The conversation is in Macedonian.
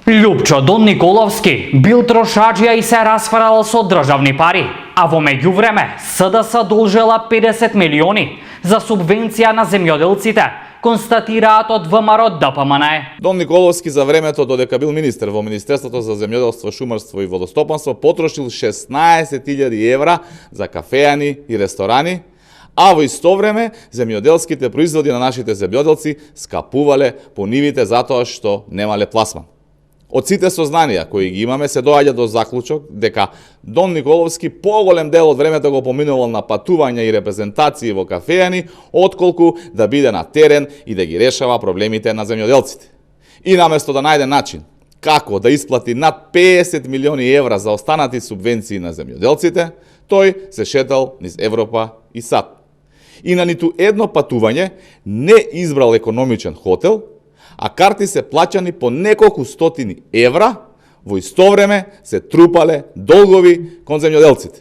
Љупчо Дон Николовски бил трошаџија и се расфарал со државни пари, а во меѓувреме СДС должела 50 милиони за субвенција на земјоделците, констатираат од ВМРО ДПМН. Дон Николовски за времето додека бил министер во Министерството за земјоделство, шумарство и водостопанство потрошил 16.000 евра за кафеани и ресторани, а во исто време земјоделските производи на нашите земјоделци скапувале по нивите затоа што немале пласман. Од сите сознанија кои ги имаме се доаѓа до заклучок дека Дон Николовски поголем дел од времето го поминувал на патувања и репрезентации во кафеани, отколку да биде на терен и да ги решава проблемите на земјоделците. И наместо да најде начин како да исплати над 50 милиони евра за останати субвенции на земјоделците, тој се шетал низ Европа и САД. И на ниту едно патување не избрал економичен хотел, а карти се плаќани по неколку стотини евра, во исто време се трупале долгови кон земјоделците.